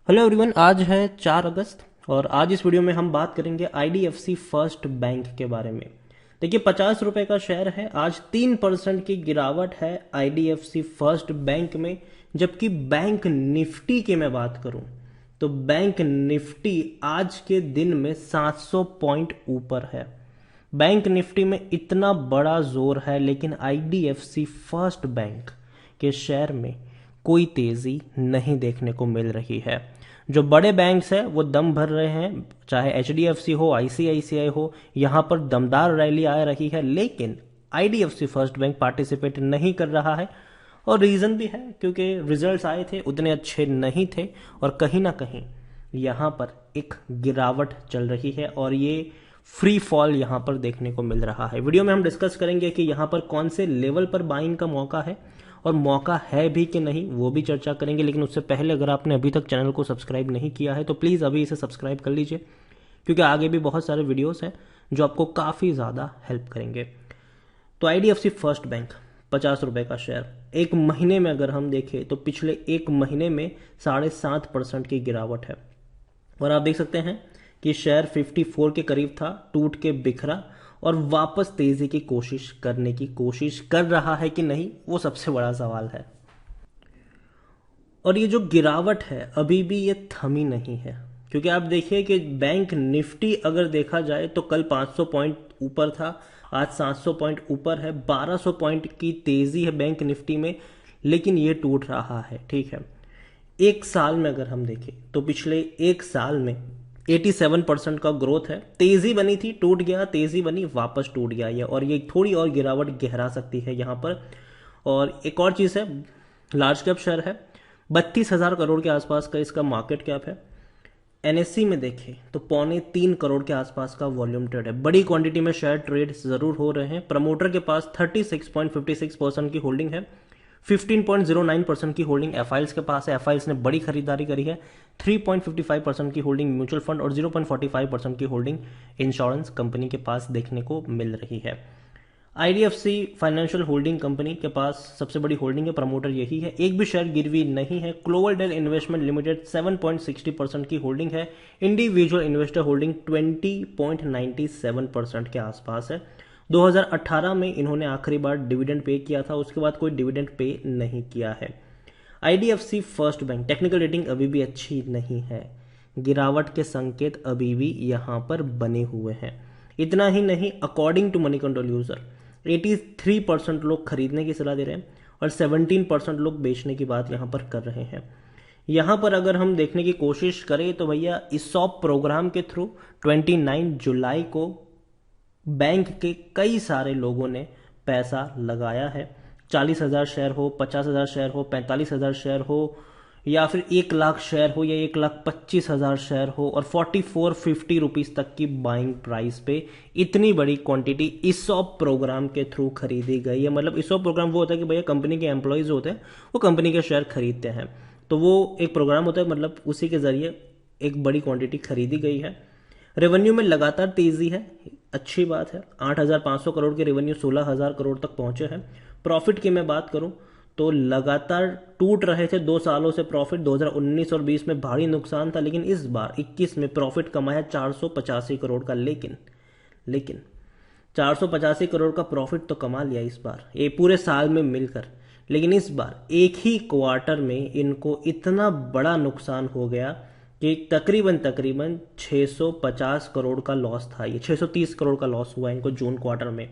Hello everyone, आज है 4 अगस्त और आज इस वीडियो में हम बात करेंगे आईडीएफसी फर्स्ट बैंक के बारे में। देखिए, 50 रुपए का शेयर है, आज 3% की गिरावट है आईडीएफसी फर्स्ट बैंक में। जबकि बैंक निफ्टी की मैं बात करूं तो बैंक निफ्टी आज के दिन में 700 पॉइंट ऊपर है। बैंक निफ्टी में इतना बड़ा जोर है, लेकिन आईडीएफसी फर्स्ट बैंक के शेयर में कोई तेजी नहीं देखने को मिल रही है। जो बड़े बैंक्स हैं वो दम भर रहे हैं, चाहे एचडीएफसी हो, आईसीआईसीआई हो, यहां पर दमदार रैली आ रही है, लेकिन आईडीएफसी फर्स्ट बैंक पार्टिसिपेट नहीं कर रहा है। और रीजन भी है क्योंकि रिजल्ट्स आए थे उतने अच्छे नहीं थे और कहीं ना कहीं यहां पर एक गिरावट चल रही है और ये फ्री फॉल यहां पर देखने को मिल रहा है। वीडियो में हम डिस्कस करेंगे कि यहां पर कौन से लेवल पर बाइंग का मौका है और मौका है भी कि नहीं, वो भी चर्चा करेंगे। लेकिन उससे पहले अगर आपने अभी तक चैनल को सब्सक्राइब नहीं किया है तो प्लीज़ अभी इसे सब्सक्राइब कर लीजिए, क्योंकि आगे भी बहुत सारे वीडियोस हैं जो आपको काफ़ी ज़्यादा हेल्प करेंगे। तो आईडीएफसी फर्स्ट बैंक 50 रुपए का शेयर, एक महीने में अगर हम देखें तो पिछले एक महीने में 7.5% की गिरावट है। और आप देख सकते हैं कि शेयर 54 के करीब था, टूट के बिखरा और वापस तेजी की कोशिश करने की कोशिश कर रहा है कि नहीं, वो सबसे बड़ा सवाल है। और ये जो गिरावट है अभी भी ये थमी नहीं है, क्योंकि आप देखिए कि बैंक निफ्टी अगर देखा जाए तो कल 500 पॉइंट ऊपर था, आज 700 पॉइंट ऊपर है, 1200 पॉइंट की तेजी है बैंक निफ्टी में, लेकिन ये टूट रहा है। ठीक है, एक साल में अगर हम देखें तो पिछले एक साल में 87% का ग्रोथ है। तेजी बनी थी, टूट गया, तेजी बनी, वापस टूट गया ये, और ये थोड़ी और गिरावट गहरा सकती है यहाँ पर। और एक और चीज़ है, लार्ज कैप शेयर है, 32,000 करोड़ के आसपास का इसका मार्केट कैप है। एनएससी में देखें तो 2.25 करोड़ के आसपास का वॉल्यूम ट्रेड है। बड़ी क्वांटिटी में शेयर ट्रेड जरूर हो रहे हैं। प्रमोटर के पास 36.56% की होल्डिंग है, 15.09% की होल्डिंग एफआईएल्स के पास है। एफआईएल्स ने बड़ी खरीदारी करी है। 3.55% की होल्डिंग म्यूचुअल फंड और 0.45% की होल्डिंग इंश्योरेंस कंपनी के पास देखने को मिल रही है। आईडीएफसी फाइनेंशियल होल्डिंग कंपनी के पास सबसे बड़ी होल्डिंग है, प्रमोटर यही है, एक भी शेयर गिरवी नहीं है। क्लोवरडेल इन्वेस्टमेंट लिमिटेड 7.60% की होल्डिंग है। इंडिविजुअल इन्वेस्टर होल्डिंग 20.97% के आसपास है। 2018 में इन्होंने आखिरी बार डिविडेंड पे किया था, उसके बाद कोई डिविडेंड पे नहीं किया है। IDFC first bank technical rating अभी भी अच्छी नहीं है, गिरावट के संकेत अभी भी यहां पर बने हुए हैं। इतना ही नहीं, according to Moneycontrol user 83% लोग खरीदने की सलाह दे रहे हैं और 17% लोग बेचने की बात यहां पर कर रहे हैं। यहां पर अगर हम देखने की कोशिश करें तो भैया ESOP प्रोग्राम के थ्रू 29 जुलाई को बैंक के कई सारे लोगों ने पैसा लगाया है। 40,000 शेयर हो, 50,000 शेयर हो, 45,000 शेयर हो, या फिर 1 लाख शेयर हो, या 1,25,000 शेयर हो, और 4450 रुपीज तक की बाइंग प्राइस पे इतनी बड़ी क्वांटिटी ESOP प्रोग्राम के थ्रू खरीदी गई है। मतलब ESOP प्रोग्राम वो होता है कि भैया कंपनी के एम्प्लॉयज होते हैं वो कंपनी के शेयर खरीदते हैं, तो वो एक प्रोग्राम होता है, मतलब उसी के जरिए एक बड़ी क्वांटिटी खरीदी गई है। रेवेन्यू में लगातार तेजी है, अच्छी बात है। 8,500 करोड़ के रेवेन्यू 16,000 करोड़ तक पहुंचे हैं। प्रॉफिट की मैं बात करूं तो लगातार टूट रहे थे 2 सालों से प्रॉफिट। 2019 और 20 में भारी नुकसान था, लेकिन इस बार 21 में प्रॉफिट कमाया 485 करोड़ का। लेकिन 485 करोड़ का प्रॉफिट तो कमा लिया इस बार, ये पूरे साल में मिलकर, लेकिन इस बार एक ही क्वार्टर में इनको इतना बड़ा नुकसान हो गया कि तकरीबन 650 करोड़ का लॉस था। ये 630 करोड़ का लॉस हुआ इनको जून क्वार्टर में।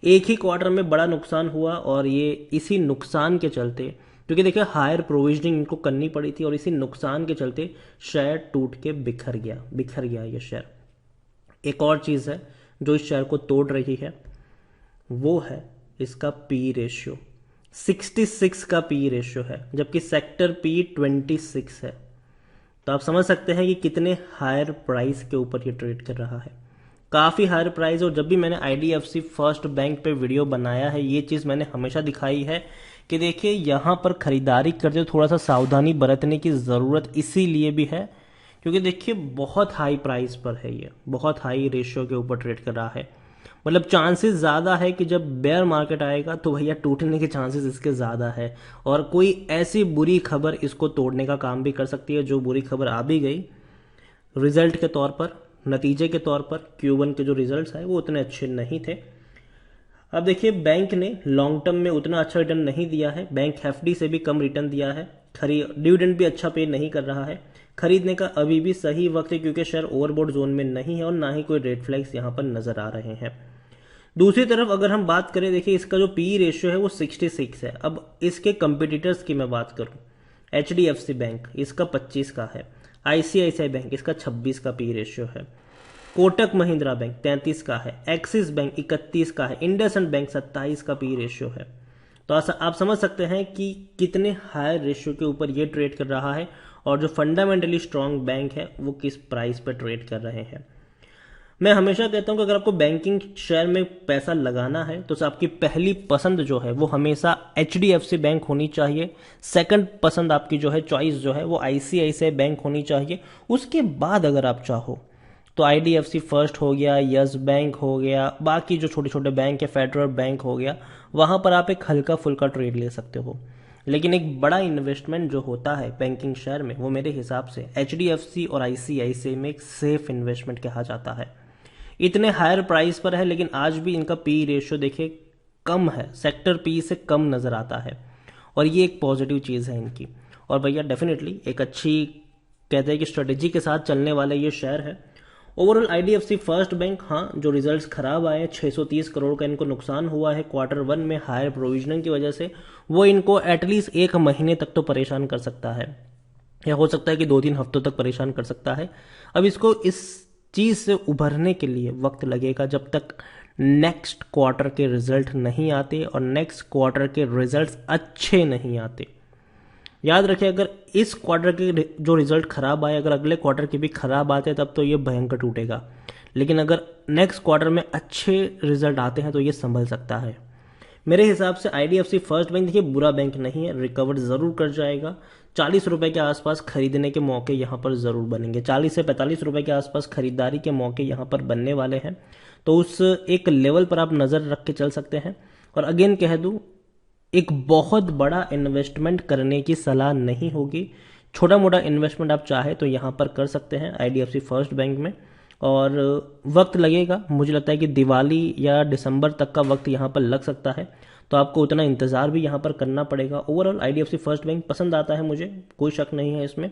एक ही क्वार्टर में बड़ा नुकसान हुआ, और ये इसी नुकसान के चलते, क्योंकि देखिए हायर प्रोविजनिंग इनको करनी पड़ी थी, और इसी नुकसान के चलते शेयर टूट के बिखर गया ये शेयर। एक और चीज है जो इस शेयर को तोड़ रही है, वो है इसका पी रेशियो। 66 का पी रेशियो है, जबकि सेक्टर पी 26 है। तो आप समझ सकते हैं कि कितने हायर प्राइस के ऊपर ये ट्रेड कर रहा है, काफी हायर प्राइस। और जब भी मैंने आईडीएफसी फर्स्ट बैंक पे वीडियो बनाया है, ये चीज मैंने हमेशा दिखाई है कि देखिए यहां पर खरीदारी करते हुए थोड़ा सा सावधानी बरतने की जरूरत इसीलिए भी है, क्योंकि देखिए बहुत हाई प्राइस पर है, ये बहुत हाई रेशियो के ऊपर ट्रेड कर रहा है। मतलब चांसेस ज़्यादा है कि जब बेयर मार्केट आएगा तो भैया टूटने के चांसेस इसके ज़्यादा है, और कोई ऐसी बुरी खबर इसको तोड़ने का काम भी कर सकती है, जो बुरी खबर आ भी गई रिजल्ट के तौर पर, नतीजे के तौर पर। Q1 के जो रिजल्ट्स आए वो उतने अच्छे नहीं थे। अब देखिए, बैंक ने लॉन्ग टर्म में उतना अच्छा रिटर्न नहीं दिया है, बैंक एफडी से भी कम रिटर्न दिया है, डिविडेंड भी अच्छा पे नहीं कर रहा है। खरीदने का अभी भी सही वक्त है क्योंकि शेयर ओवरबॉट जोन में नहीं है और ना ही कोई रेड फ्लैग्स यहाँ पर नजर आ रहे हैं। दूसरी तरफ अगर हम बात करें, देखिए इसका जो पी रेशियो है वो 66 है। अब इसके कंपिटिटर्स की मैं बात करूं, HDFC बैंक इसका 25 का है, ICICI बैंक इसका 26 का पी रेशियो है, कोटक महिंद्रा बैंक 33 का है, एक्सिस बैंक 31 का है, इंडसइंड बैंक 27 का पी रेशियो है। तो आप समझ सकते हैं कि कितने हाई रेशियो के ऊपर ये ट्रेड कर रहा है, और जो फंडामेंटली स्ट्रांग बैंक है वो किस प्राइस पर ट्रेड कर रहे हैं। मैं हमेशा कहता हूं कि अगर आपको बैंकिंग शेयर में पैसा लगाना है तो आपकी पहली पसंद जो है वो हमेशा HDFC बैंक होनी चाहिए। सेकंड पसंद आपकी जो है, चॉइस जो है, वो ICICI बैंक होनी चाहिए। उसके बाद अगर आप चाहो तो IDFC फर्स्ट हो गया, यस बैंक हो गया, बाकी जो छोटे छोटे बैंक है, फेडरल बैंक हो गया, वहां पर आप एक हल्का फुल्का ट्रेड ले सकते हो। लेकिन एक बड़ा इन्वेस्टमेंट जो होता है बैंकिंग शेयर में, वो मेरे हिसाब से HDFC और ICICI में एक सेफ इन्वेस्टमेंट कहा जाता है। इतने हायर प्राइस पर है लेकिन आज भी इनका पी रेशियो देखिए कम है, सेक्टर पी से कम नजर आता है, और ये एक पॉजिटिव चीज़ है इनकी। और भैया डेफिनेटली एक अच्छी, कहते हैं कि स्ट्रेटेजी के साथ चलने वाले ये शेयर है। ओवरऑल IDFC फर्स्ट बैंक, हाँ जो रिजल्ट्स खराब आए, 630 करोड़ का इनको नुकसान हुआ है Q1 में हायर प्रोविजनिंग की वजह से, वो इनको एटलीस्ट 1 महीने तक तो परेशान कर सकता है, या हो सकता है कि 2-3 हफ्तों तक परेशान कर सकता है। अब इसको इस चीज से उभरने के लिए वक्त लगेगा, जब तक नेक्स्ट क्वार्टर के रिजल्ट नहीं आते और नेक्स्ट क्वार्टर के रिजल्ट्स अच्छे नहीं आते। याद रखिए, अगर इस क्वार्टर के जो रिजल्ट खराब आए, अगर अगले क्वार्टर के भी खराब आते तब तो ये भयंकर टूटेगा, लेकिन अगर नेक्स्ट क्वार्टर में अच्छे रिजल्ट आते हैं तो ये संभल सकता है। मेरे हिसाब से IDFC फर्स्ट बैंक देखिए बुरा बैंक नहीं है, रिकवर जरूर कर जाएगा। 40 रुपए के आसपास खरीदने के मौके यहाँ पर जरूर बनेंगे, 40 से 45 रुपए के आसपास खरीदारी के मौके यहाँ पर बनने वाले हैं। तो उस एक लेवल पर आप नजर रख के चल सकते हैं। और अगेन कह दूं, एक बहुत बड़ा इन्वेस्टमेंट करने की सलाह नहीं होगी, छोटा मोटा इन्वेस्टमेंट आप चाहे तो यहाँ पर कर सकते हैं IDFC फर्स्ट बैंक में। और वक्त लगेगा, मुझे लगता है कि दिवाली या दिसंबर तक का वक्त यहाँ पर लग सकता है, तो आपको उतना इंतज़ार भी यहाँ पर करना पड़ेगा। ओवरऑल IDFC फर्स्ट बैंक पसंद आता है मुझे, कोई शक नहीं है इसमें,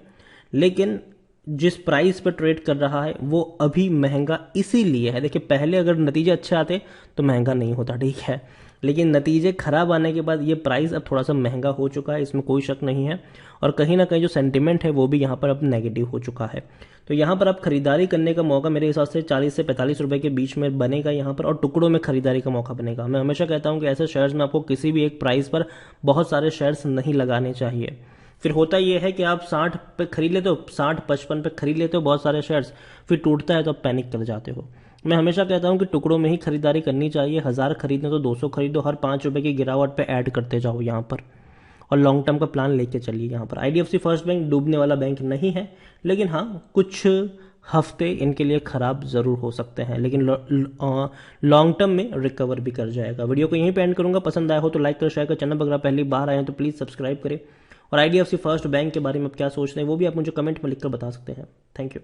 लेकिन जिस प्राइस पर ट्रेड कर रहा है वो अभी महंगा इसीलिए है। देखिए, पहले अगर नतीजे अच्छे आते तो महंगा नहीं होता, ठीक है, लेकिन नतीजे खराब आने के बाद ये प्राइस अब थोड़ा सा महंगा हो चुका है, इसमें कोई शक नहीं है। और कहीं ना कहीं जो सेंटिमेंट है वो भी यहाँ पर अब नेगेटिव हो चुका है। तो यहाँ पर आप खरीदारी करने का मौका मेरे हिसाब से 40 से 45 रुपए के बीच में बनेगा यहाँ पर, और टुकड़ों में खरीदारी का मौका बनेगा। मैं हमेशा कहता हूँ कि ऐसे शेयर्स में आपको किसी भी एक प्राइस पर बहुत सारे शेयर्स नहीं लगाने चाहिए। फिर होता यह है कि आप 60 पे खरीद लेते हो, 60-55 पे खरीद लेते हो बहुत सारे शेयर्स, फिर टूटता है तो आप पैनिक कर जाते हो। मैं हमेशा कहता हूं कि टुकड़ों में ही खरीदारी करनी चाहिए। 1000 खरीदने तो 200 खरीदो, हर 5 रुपए की गिरावट पे ऐड करते जाओ यहाँ पर, और लॉन्ग टर्म का प्लान लेके चलिए यहाँ पर। IDFC फर्स्ट बैंक डूबने वाला बैंक नहीं है, लेकिन हाँ कुछ हफ्ते इनके लिए खराब जरूर हो सकते हैं, लेकिन लॉन्ग टर्म में रिकवर भी कर जाएगा। वीडियो को यहीं पे एंड करूंगा, पसंद आया हो तो लाइक करें, शेयर करें, चैनल पर अगर पहली बार आए हैं तो प्लीज सब्सक्राइब करें। और IDFC फर्स्ट बैंक के बारे में आप क्या सोचते हैं वो भी आप मुझे कमेंट में लिखकर बता सकते हैं। Thank you.